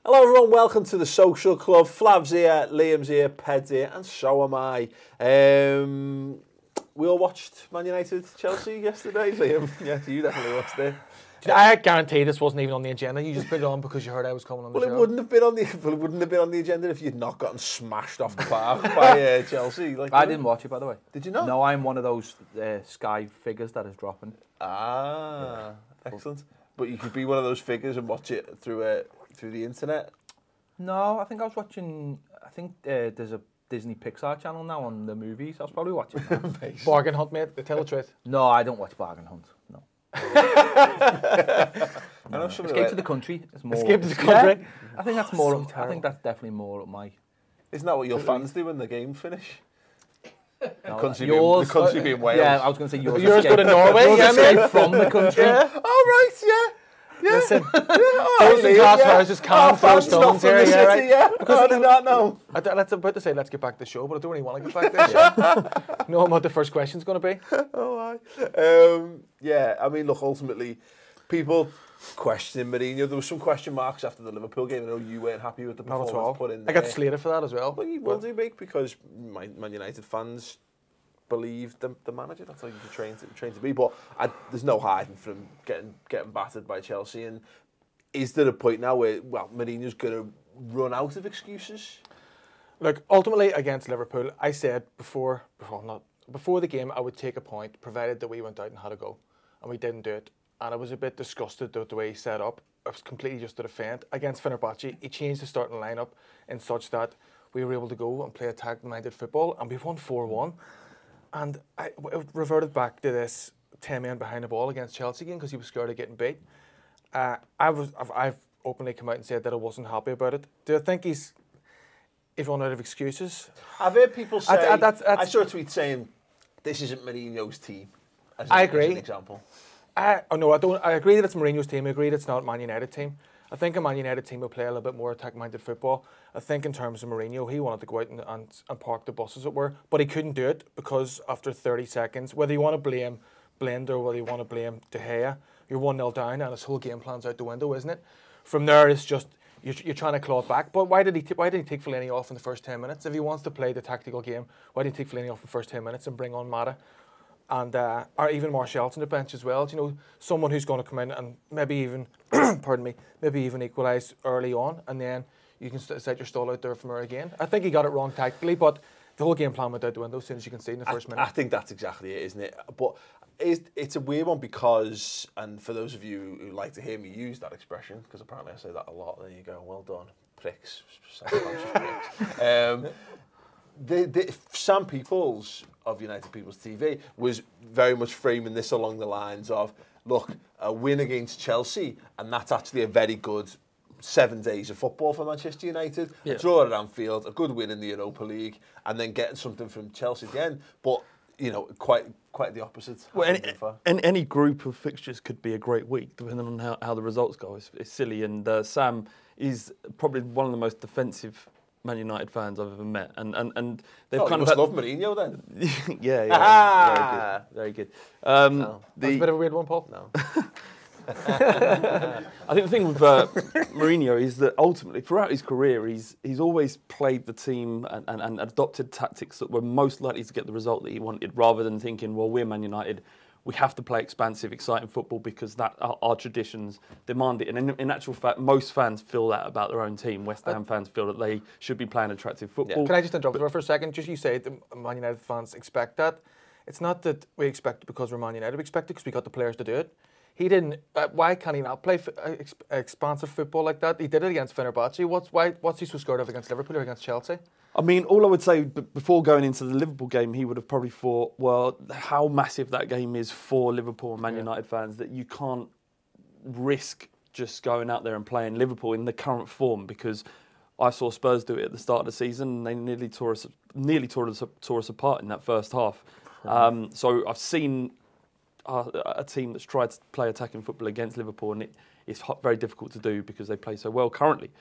Hello everyone, welcome to the Social Club. Flav's here, Liam's here, Ped's here, and so am I. We all watched Man United Chelsea yesterday, Liam. Yes, you definitely watched it. I guarantee this wasn't even on the agenda. You just put it on because you heard I was coming on the show. It wouldn't have been on the agenda if you'd not gotten smashed off the park by Chelsea. I didn't watch it, by the way. Did you not? No, I'm one of those Sky figures that is dropping. Excellent. But you could be one of those figures and watch it through the internet. No, I think I was watching. I think there's a Disney Pixar channel now on the movies. I was probably watching that. Bargain Hunt, mate. Tell the truth. No, I don't watch Bargain Hunt. No. Escape to the Country is more. Escape to the Country. Yeah, I think that's more. I think that's definitely more up my. Isn't that what your fans do when the game finish? No, the country being Wales. Yeah, I was going to say yours. Yours go to Norway. Yours escape from the country. Yeah. Oh right, yeah. Listen, those in glass houses can't throw stones here, yeah. Because I did not know. I'm about to say let's get back to the show, but I don't really want to get back to the show. Know what the first question's going to be? Yeah, I mean, look, ultimately, people questioning Mourinho. There were some question marks after the Liverpool game. I know you weren't happy with the performance Not at all. put in I there. got slated for that as well. Well, you will do, mate, because Man United fans believe the manager. That's how you're trained to be. But there's no hiding from getting battered by Chelsea. And is there a point now where Mourinho's going to run out of excuses? Look, ultimately against Liverpool, I said before the game I would take a point, provided that we went out and had a go, and we didn't do it. And I was a bit disgusted with the way he set up. It was completely just to defend. Against Fenerbahce, he changed the starting lineup in such that we were able to go and play attack-minded football, and we won 4-1. And I reverted back to this 10 men behind the ball against Chelsea again because he was scared of getting beat. I've openly come out and said that I wasn't happy about it. Do I think he's run out of excuses? I've heard people say. I saw a tweet saying this isn't Mourinho's team. I agree. As an example. No, I don't. I agree that it's Mourinho's team. I agree that it's not Man United team. I think a Man United team will play a little bit more attack-minded football. I think in terms of Mourinho, he wanted to go out and park the bus, as it were, but he couldn't do it because after 30 seconds, whether you want to blame Blind or whether you want to blame De Gea, you're 1-0 down and his whole game plan's out the window, isn't it? From there, it's just you're trying to claw it back. But why did he take Fellaini off in the first 10 minutes? If he wants to play the tactical game, why did he take Fellaini off in the first 10 minutes and bring on Mata? And or even Martial's on the bench as well. You know, someone who's going to come in and maybe even, maybe even equalise early on, and then you can set your stall out there from her again. I think he got it wrong tactically, but the whole game plan went out the window as soon as you can see in the first minute. I think that's exactly it, isn't it? But it's a weird one because, and for those of you who like to hear me use that expression, because apparently I say that a lot, there you go, well done, pricks, self-conscious pricks. Sam Peoples of United People's TV was very much framing this along the lines of, look, a win against Chelsea, and that's actually a very good 7 days of football for Manchester United. A draw at Anfield, a good win in the Europa League, and then getting something from Chelsea at the end. But, you know, quite the opposite. Well, any group of fixtures could be a great week, depending on how the results go. It's silly, and Sam is probably one of the most defensive Man United fans I've ever met, and they've kind of love Mourinho then. yeah, very good. That's a bit of a weird one, Paul. No. I think the thing with Mourinho is that ultimately throughout his career he's always played the team and adopted tactics that were most likely to get the result that he wanted, rather than thinking, well, we're Man United, we have to play expansive, exciting football because that our traditions demand it. And in actual fact, most fans feel that about their own team. West Ham fans feel that they should be playing attractive football. Yeah. Can I just interrupt for a second? Just you say the Man United fans expect that. It's not that we expect it because we're Man United. We expect it because we got the players to do it. He didn't. Why can't he not play expansive football like that? He did it against Fenerbahce. What's he so scared of against Liverpool or against Chelsea? I mean, all I would say before going into the Liverpool game, he would have probably thought, well, how massive that game is for Liverpool and Man United fans, that you can't risk just going out there and playing Liverpool in the current form, because I saw Spurs do it at the start of the season and they nearly tore us apart in that first half. So I've seen a team that's tried to play attacking football against Liverpool, and it's very difficult to do because they play so well currently.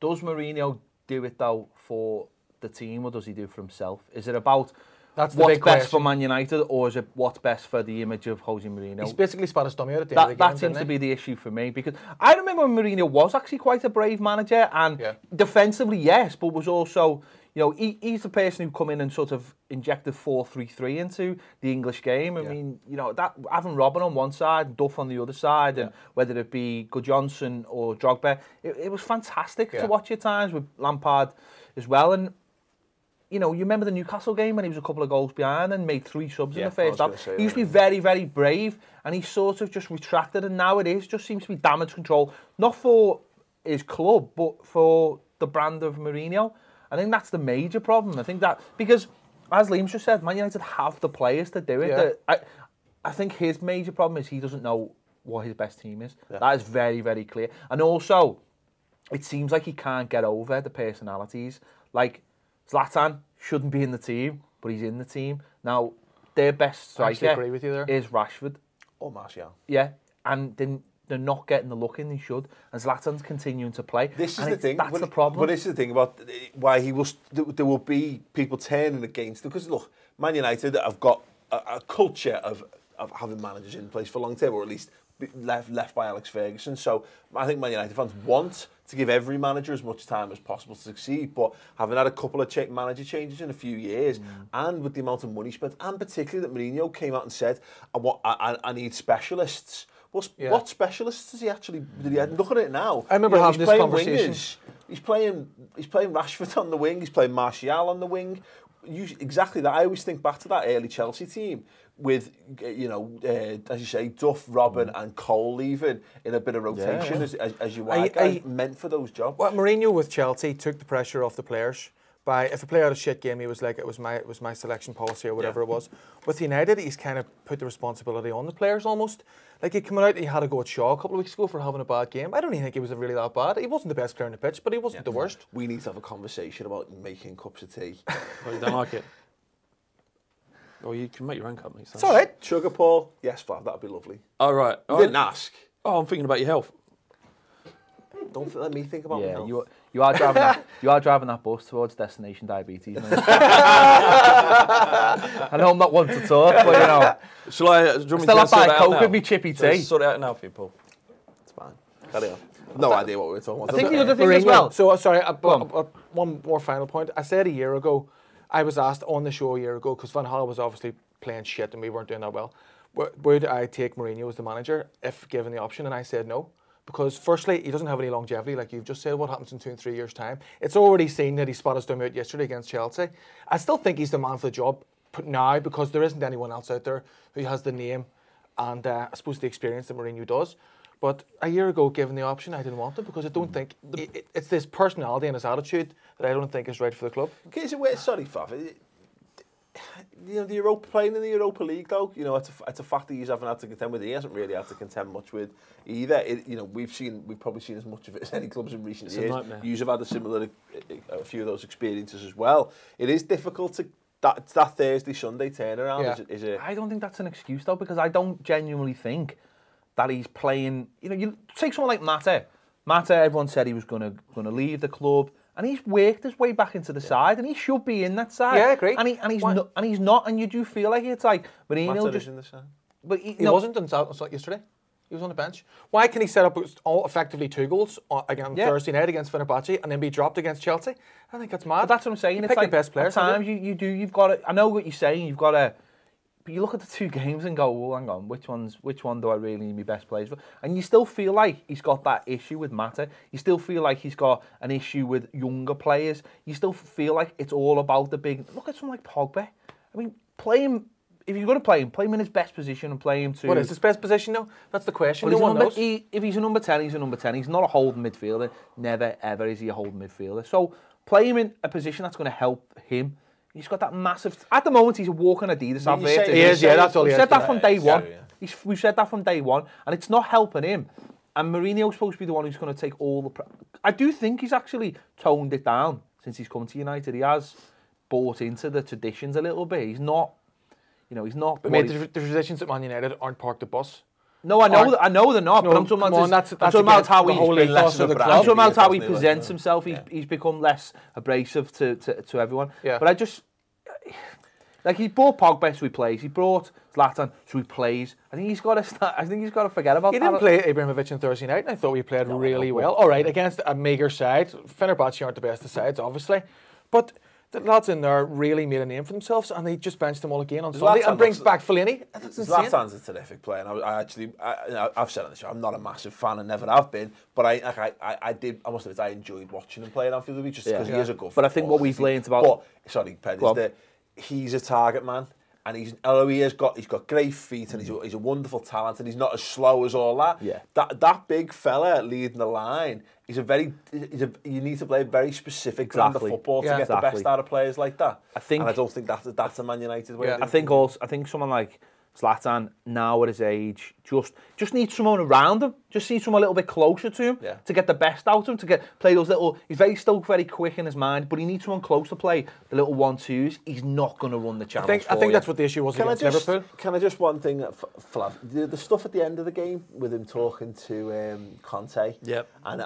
Does Mourinho do it though for the team, or does he do it for himself? Is it about That's the what's big best for question. Man United, or is it what's best for the image of Jose Mourinho? He's basically spat his dummy out at the end of the game. That seems to be the issue for me, because I remember when Mourinho was actually quite a brave manager, and defensively, yes, but was also, you know, he's the person who come in and sort of injected 4-3-3 into the English game. I mean, you know, that having Robin on one side, Duff on the other side, and whether it be Johnson or Drogba, it was fantastic to watch at times, with Lampard as well. And you know, you remember the Newcastle game when he was a couple of goals behind and made 3 subs in the first half. He used to be very, very brave, and he sort of just retracted, and now it just seems to be damage control, not for his club, but for the brand of Mourinho. I think that's the major problem. I think that, because, as Liam's just said, Man United have the players to do it. I think his major problem is he doesn't know what his best team is. That is very, very clear. And also, it seems like he can't get over the personalities. Like, Zlatan shouldn't be in the team, but he's in the team. Now, their best striker agree with you there. is Rashford. Or Martial. Yeah, and then they're not getting the look in they should, and Zlatan's continuing to play. This is the thing. That's the problem. But this is the thing about why he will. There will be people turning against him, because look, Man United have got a culture of having managers in place for a long time, or at least left by Alex Ferguson. So I think Man United fans want to give every manager as much time as possible to succeed, but having had a couple of manager changes in a few years, and with the amount of money spent, and particularly that Mourinho came out and said, I need specialists. What specialists does he actually? Look at it now. I remember having this conversation. Wingers. He's playing Rashford on the wing. He's playing Martial on the wing. Exactly that. I always think back to that early Chelsea team with, you know, as you say, Duff, Robin, and Cole leaving in a bit of rotation as you wide guys meant for those jobs. Well, Mourinho with Chelsea took the pressure off the players. By, if a player had a shit game, he was like, it was my selection policy or whatever it was. With United, he's kind of put the responsibility on the players almost. Like, he came out and he had to go at Shaw a couple of weeks ago for having a bad game. I don't even think he was really that bad. He wasn't the best player on the pitch, but he wasn't the worst. We need to have a conversation about making cups of tea. Oh, you don't like it? Or you can make your own cup, mate. It's all right. Sugar, Paul? Yes, Fab, that'd be lovely. All right. You didn't ask. Oh, I'm thinking about your health. Don't let me think about my health. You are driving you are driving that bus towards destination diabetes. I know I'm not one to talk, but you know. Shall I? Do you want me Still to have sort it Diet out Coke now? with me chippy Shall I tea. sort it out now for you, Paul. It's fine. Carry on. No idea what we were talking about. I think the other thing as Mourinho. well. So, sorry, one more final point. I said a year ago, I was asked on the show a year ago, because Van Gaal was obviously playing shit and we weren't doing that well, would I take Mourinho as the manager if given the option? And I said no. Because firstly, he doesn't have any longevity, like you've just said. What happens in 2 and 3 years' time? It's already seen that he spotted his out yesterday against Chelsea. I still think he's the man for the job now, because there isn't anyone else out there who has the name and I suppose the experience that Mourinho does. But a year ago, given the option, I didn't want it, because I don't think it's this personality and his attitude that I don't think is right for the club. Okay, so sorry, Fav. You know, playing in the Europa League, though, you know, it's a fact that he's haven't had to contend with. He hasn't really had to contend much with either. You know, we've probably seen as much of it as any clubs in recent years. You have had a few of those experiences as well. It is difficult to that Thursday Sunday turnaround. Is it? I don't think that's an excuse though, because I don't genuinely think that he's playing. You know, you take someone like Mata. Mata, everyone said he was going to leave the club. And he's worked his way back into the side, and he should be in that side. Yeah, great. And he's not, and you do feel like it's like Mourinho just in the side. But he wasn't yesterday. He was on the bench. Why can he set up effectively 2 goals against Thursday night against Fenerbahce and then be dropped against Chelsea? I think that's mad. But that's what I'm saying. It's pick like your best players. At times you've got to. I know what you're saying. You've got to. But you look at the 2 games and go, well, hang on, which one do I really need my best players for? And you still feel like he's got that issue with Mata. You still feel like he's got an issue with younger players. You still feel like it's all about the big. Look at someone like Pogba. I mean, play him. If you're going to play him in his best position and play him to. What is his best position though? That's the question. Well, no one knows. If he's a number 10, he's a number 10. He's not a holding midfielder. Never, ever is he a holding midfielder. So play him in a position that's going to help him. He's got that massive. At the moment, he's a walking Adidas advert. He is, that's all he has. We've said that from day one. Yeah. We've said that from day one, and it's not helping him. And Mourinho's supposed to be the one who's going to take all the. I do think he's actually toned it down since he's come to United. He has bought into the traditions a little bit. He's not, he's not. But mate, the traditions at Man United aren't park the bus. No, I know they're not. No, but I'm talking about that's how the whole ethos of the club. I'm talking about how he presents himself. He's become less abrasive to everyone. Yeah. But I just, Like he brought Pogba, so he plays. He brought Zlatan, so he plays. I think he's got to start. I think he's got to forget about that. He didn't play Ibrahimovic on Thursday night, and I thought we played really well. All right, against a meagre side. Fenerbahce aren't the best of sides, obviously, but the lads in there really made a name for themselves, and they just benched them all again on Sunday and brings back Fellaini. That's insane. Zlatan's a terrific player, and I've said on the show, I'm not a massive fan and never have been, but I must admit I enjoyed watching him play at Anfield just because he is a good footballer. But I think what we've learned about... But, sorry, Ped, is that he's a target man. And although he's got great feet and he's a wonderful talent and he's not as slow as all that. Yeah. That big fella leading the line, you need to play very specific brand of football to get the best out of players like that. And I don't think that's a Man United way. I think someone like Zlatan, now at his age, just needs someone around him. Just needs someone a little bit closer to him to get the best out of him, play those little... He's still very quick in his mind, but he needs someone close to play the little 1-2s. He's not going to run the channels I think that's what the issue was against Liverpool. Can I just one thing, Flav? The stuff at the end of the game with him talking to Conte, and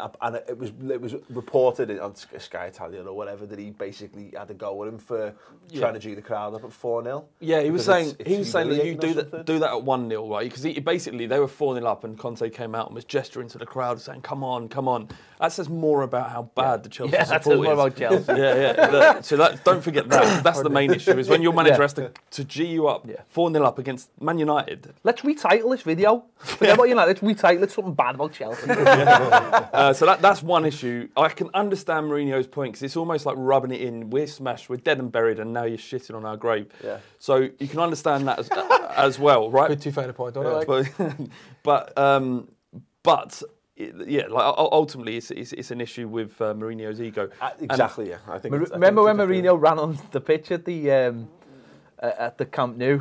it was reported on Sky Italia or whatever that he basically had to go with him for trying to G the crowd up at 4-0. Yeah, he was saying that you do that at 1-0, right? Because basically they were 4-0 up and Conte came out and was gesturing to the crowd saying, come on, come on. That says more about how bad the Chelsea support is. That says more about Chelsea. So don't forget that. That's the main issue, is when your manager has to G you up 4-0 up against Man United. Let's retitle this video. Forget about United, let's retitle it something bad about Chelsea. So that's one issue. I can understand Mourinho's point, because it's almost like rubbing it in. We're smashed, we're dead and buried, and now you're shitting on our grave. Yeah. So you can understand that as well, right? Good 2 final point, don't I? But ultimately, it's an issue with Mourinho's ego. Exactly. I think. Remember when Mourinho ran on the pitch at the Camp Nou,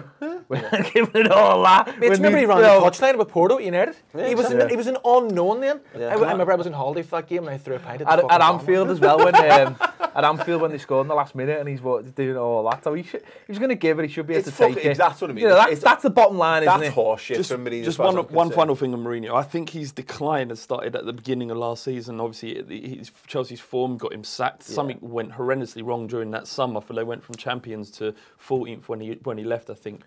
giving it all that. Remember he ran the touchline with Porto at United. He was an unknown then. I remember I was on holiday for that game and I threw a pint at Anfield as well when they scored in the last minute, and he's doing all that. So he's going to give it. He should be able to take it. That's what I mean. That's the bottom line, isn't it? That's horseshit from Mourinho. Just one final thing on Mourinho. I think his decline has started at the beginning of last season. Obviously, Chelsea's form got him sacked. Something went horrendously wrong during that summer. They went from champions to 14th when he left, I think.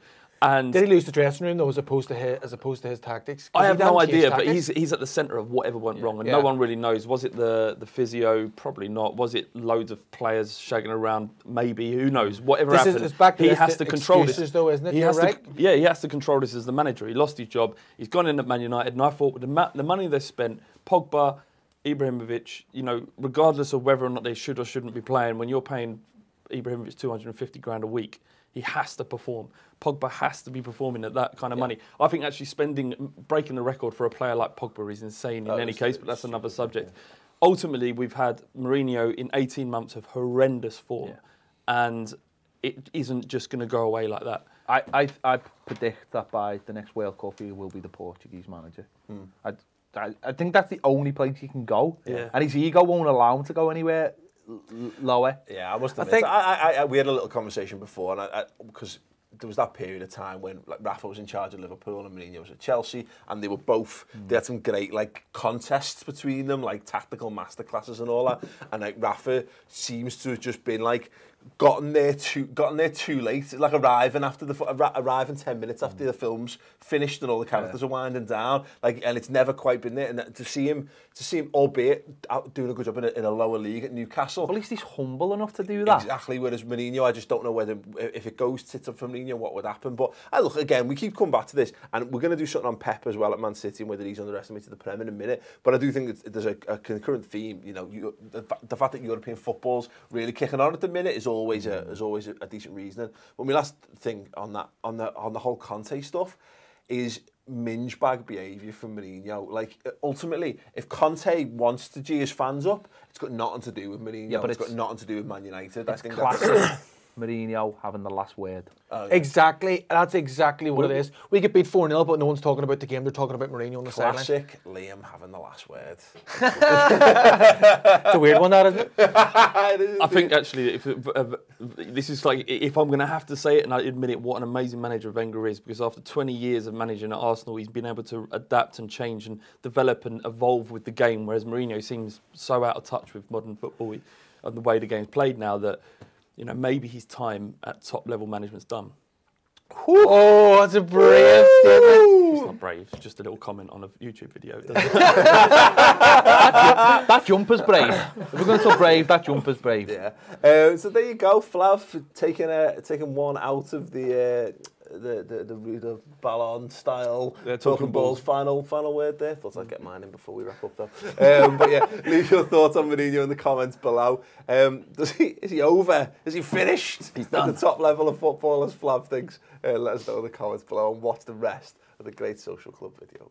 And did he lose the dressing room though, as opposed to his tactics? I have no idea, but he's at the centre of whatever went wrong, and no one really knows. Was it the physio? Probably not. Was it loads of players shagging around? Maybe. Who knows? Whatever happened, he has to control this, though, isn't it? He has to control this as the manager. He lost his job. He's gone in at Man United, and I thought with the money they spent, Pogba, Ibrahimovic, regardless of whether or not they should or shouldn't be playing, when you're paying Ibrahimovic 250 grand a week, he has to perform. Pogba has to be performing at that kind of money. I think actually breaking the record for a player like Pogba is insane in any case, but that's another subject. Ultimately, we've had Mourinho in 18 months of horrendous form, and it isn't just going to go away like that. I predict that by the next World Cup, he will be the Portuguese manager. I think that's the only place he can go, and his ego won't allow him to go anywhere lower. Yeah, I must admit. We had a little conversation before, and because there was that period of time when Rafa was in charge of Liverpool and Mourinho was at Chelsea, and they were both. They had some great contests between them, tactical masterclasses and all that. And Rafa seems to have just been gotten there too late. It's like arriving 10 minutes after the film's finished and all the characters are winding down. And it's never quite been there. And to see him, albeit doing a good job in a lower league at Newcastle. But at least he's humble enough to do that. Exactly. Whereas Mourinho, I just don't know if it goes tits up for Mourinho, what would happen. But look, again, we keep coming back to this, and we're going to do something on Pep as well at Man City and whether he's underestimated the Prem in a minute. But I do think there's a concurrent theme. The fact that European football's really kicking on at the minute is always a decent reason. But my last thing on the whole Conte stuff is minge bag behaviour from Mourinho. Ultimately, if Conte wants to G his fans up, it's got nothing to do with Mourinho. But it's got nothing to do with Man United. I think classic. Mourinho having the last word. Exactly. That's exactly what it is. We get beat 4-0, but no one's talking about the game. They're talking about Mourinho on the sideline. Classic Liam having the last word. It's a weird one, that, isn't it? I think, actually, this is if I'm going to have to say it, and I admit it, what an amazing manager Wenger is, because after 20 years of managing at Arsenal, he's been able to adapt and change and develop and evolve with the game, whereas Mourinho seems so out of touch with modern football and the way the game's played now that you know, maybe his time at top level management's done. Oh, that's a brave statement. It's not brave, it's just a little comment on a YouTube video. That jumper's brave. If we're going to talk brave, that jumper's brave. Yeah. So there you go, Flav, taking one out of the Ruda Ballon style talking balls. Final word there. Thought I'd get mine in before we wrap up though. But yeah, leave your thoughts on Mourinho in the comments below. Is he over? Is he finished? He's done. At the top level of football, as Flav thinks. Let us know in the comments below and watch the rest of the Great Social Club videos.